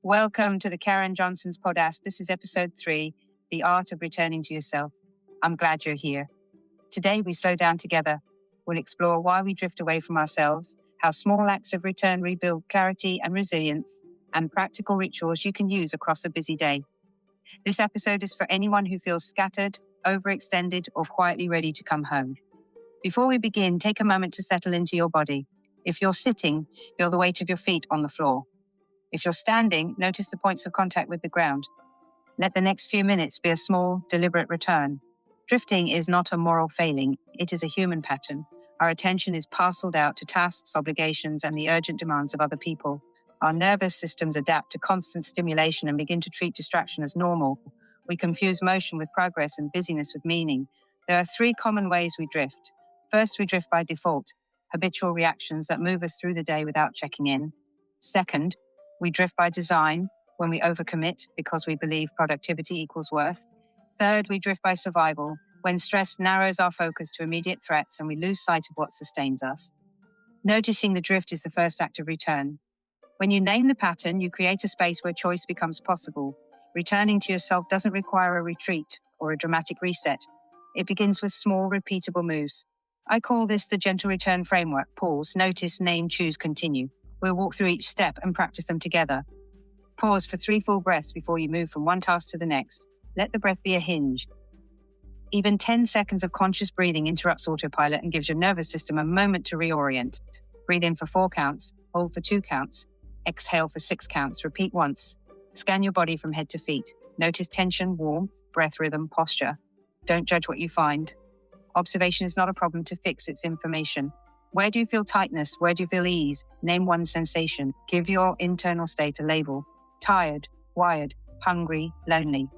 Welcome to the Karen Johnson's podcast. This is episode 3, The Art of Returning to Yourself. I'm glad you're here. Today we slow down together. We'll explore why we drift away from ourselves, how small acts of return rebuild clarity and resilience, and practical rituals you can use across a busy day. This episode is for anyone who feels scattered, overextended, or quietly ready to come home. Before we begin, take a moment to settle into your body. If you're sitting, feel the weight of your feet on the floor. If you're standing, notice the points of contact with the ground. Let the next few minutes be a small, deliberate return. Drifting is not a moral failing, it is a human pattern. Our attention is parceled out to tasks, obligations, and the urgent demands of other people. Our nervous systems adapt to constant stimulation and begin to treat distraction as normal. We confuse motion with progress and busyness with meaning. There are 3 common ways we drift. First, we drift by default, habitual reactions that move us through the day without checking in. Second, we drift by design when we overcommit because we believe productivity equals worth. Third, we drift by survival when stress narrows our focus to immediate threats and we lose sight of what sustains us. Noticing the drift is the first act of return. When you name the pattern, you create a space where choice becomes possible. Returning to yourself doesn't require a retreat or a dramatic reset. It begins with small, repeatable moves. I call this the gentle return framework. Pause, notice, name, choose, continue. We'll walk through each step and practice them together. Pause for 3 full breaths before you move from one task to the next. Let the breath be a hinge. Even 10 seconds of conscious breathing interrupts autopilot and gives your nervous system a moment to reorient. Breathe in for 4 counts, hold for 2 counts, exhale for 6 counts, repeat once. Scan your body from head to feet. Notice tension, warmth, breath rhythm, posture. Don't judge what you find. Observation is not a problem to fix, it's information. Where do you feel tightness? Where do you feel ease? Name one sensation. Give your internal state a label. Tired, wired, hungry, lonely.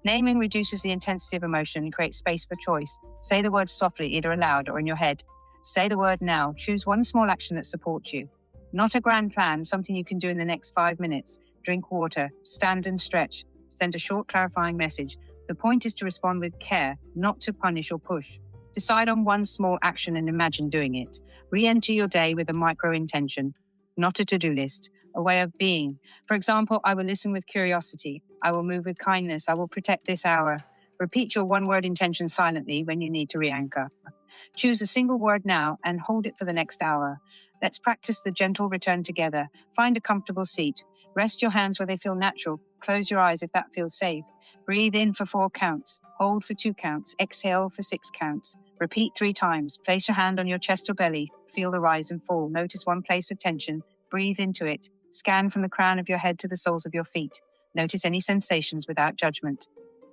Naming reduces the intensity of emotion and creates space for choice. Say the word softly, either aloud or in your head. Say the word now. Choose one small action that supports you. Not a grand plan, something you can do in the next 5 minutes. Drink water, stand and stretch. Send a short clarifying message. The point is to respond with care, not to punish or push. Decide on one small action and imagine doing it. Re-enter your day with a micro-intention, not a to-do list, a way of being. For example, I will listen with curiosity. I will move with kindness. I will protect this hour. Repeat your one-word intention silently when you need to re-anchor. Choose a single word now and hold it for the next hour. Let's practice the gentle return together. Find a comfortable seat. Rest your hands where they feel natural. Close your eyes if that feels safe. Breathe in for 4 counts. Hold for 2 counts. Exhale for 6 counts. Repeat 3 times. Place your hand on your chest or belly. Feel the rise and fall. Notice one place of tension. Breathe into it. Scan from the crown of your head to the soles of your feet. Notice any sensations without judgment.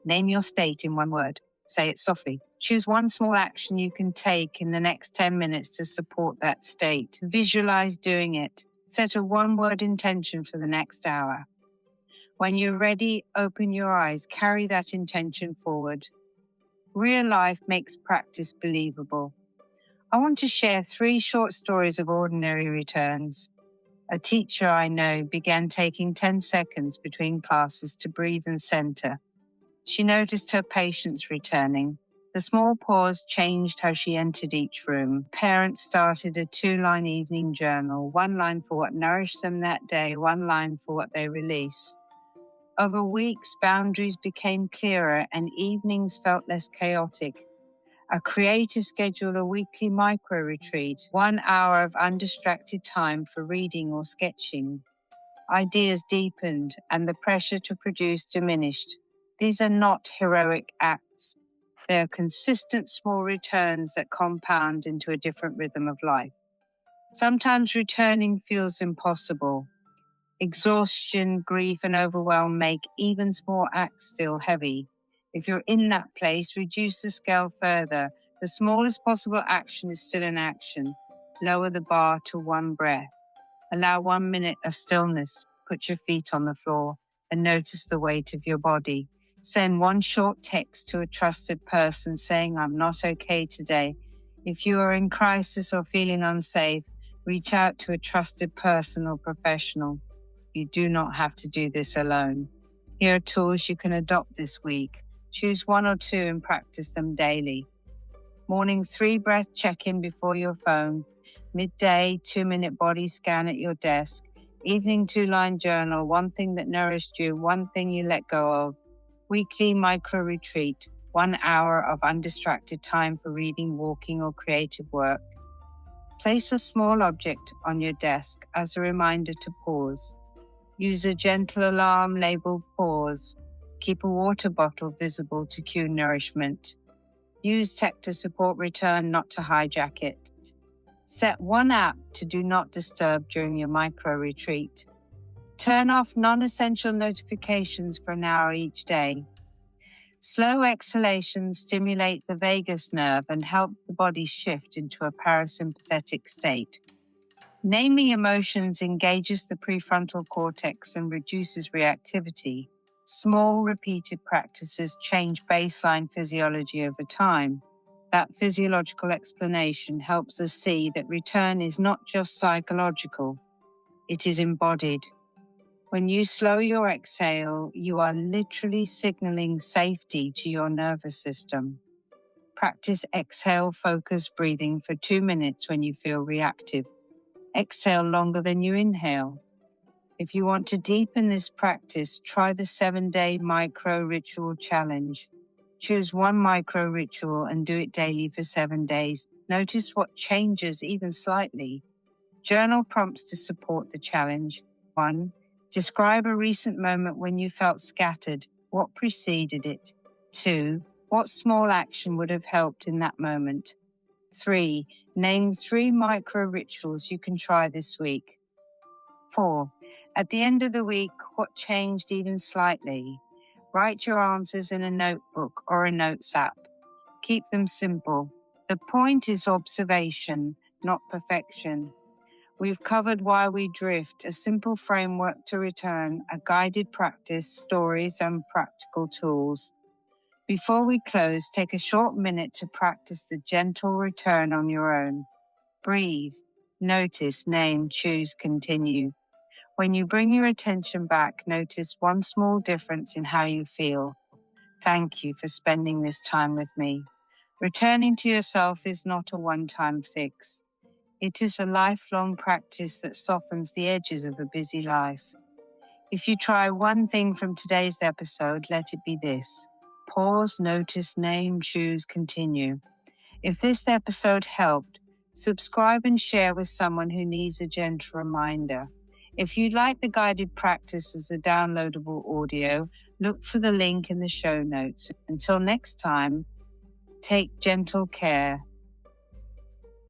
Name your state in one word. Say it softly. Choose one small action you can take in the next 10 minutes to support that state. Visualize doing it. Set a one-word intention for the next hour. When you're ready, open your eyes. Carry that intention forward. Real life makes practice believable. I want to share 3 short stories of ordinary returns. A teacher I know began taking 10 seconds between classes to breathe and center. She noticed her patients returning. The small pause changed how she entered each room. Parents started a 2-line evening journal, 1 line for what nourished them that day, 1 line for what they released. Over weeks, boundaries became clearer and evenings felt less chaotic. A creative schedule, a weekly micro-retreat, 1 hour of undistracted time for reading or sketching. Ideas deepened and the pressure to produce diminished. These are not heroic acts. They are consistent small returns that compound into a different rhythm of life. Sometimes returning feels impossible. Exhaustion, grief, and overwhelm make even small acts feel heavy. If you're in that place, reduce the scale further. The smallest possible action is still an action. Lower the bar to 1 breath. Allow 1 minute of stillness. Put your feet on the floor and notice the weight of your body. Send 1 short text to a trusted person saying, "I'm not okay today." If you are in crisis or feeling unsafe, reach out to a trusted person or professional. You do not have to do this alone. Here are tools you can adopt this week. Choose 1 or 2 and practice them daily. Morning 3-breath check-in before your phone. Midday 2-minute body scan at your desk. Evening 2-line journal, one thing that nourished you, one thing you let go of. Weekly micro retreat, 1 hour of undistracted time for reading, walking, or creative work. Place a small object on your desk as a reminder to pause. Use a gentle alarm labeled pause. Keep a water bottle visible to cue nourishment. Use tech to support return, not to hijack it. Set one app to do not disturb during your micro retreat. Turn off non-essential notifications for an hour each day. Slow exhalations stimulate the vagus nerve and help the body shift into a parasympathetic state. Naming emotions engages the prefrontal cortex and reduces reactivity. Small, repeated practices change baseline physiology over time. That physiological explanation helps us see that return is not just psychological, it is embodied. When you slow your exhale, you are literally signaling safety to your nervous system. Practice exhale-focused breathing for 2 minutes when you feel reactive. Exhale longer than you inhale. If you want to deepen this practice, try the 7-day micro ritual challenge. Choose one micro ritual and do it daily for 7 days. Notice what changes, even slightly. Journal prompts to support the challenge. 1. Describe a recent moment when you felt scattered. What preceded it? 2. What small action would have helped in that moment? 3. Name 3 micro rituals you can try this week. 4. At the end of the week, what changed even slightly? Write your answers in a notebook or a notes app. Keep them simple. The point is observation, not perfection. We've covered why we drift, a simple framework to return, a guided practice, stories, and practical tools. Before we close, take a short minute to practice the gentle return on your own. Breathe, notice, name, choose, continue. When you bring your attention back, notice one small difference in how you feel. Thank you for spending this time with me. Returning to yourself is not a one-time fix. It is a lifelong practice that softens the edges of a busy life. If you try one thing from today's episode, let it be this. Pause, notice, name, choose, continue. If this episode helped, subscribe and share with someone who needs a gentle reminder. If you'd like the guided practice as a downloadable audio, look for the link in the show notes. Until next time, take gentle care.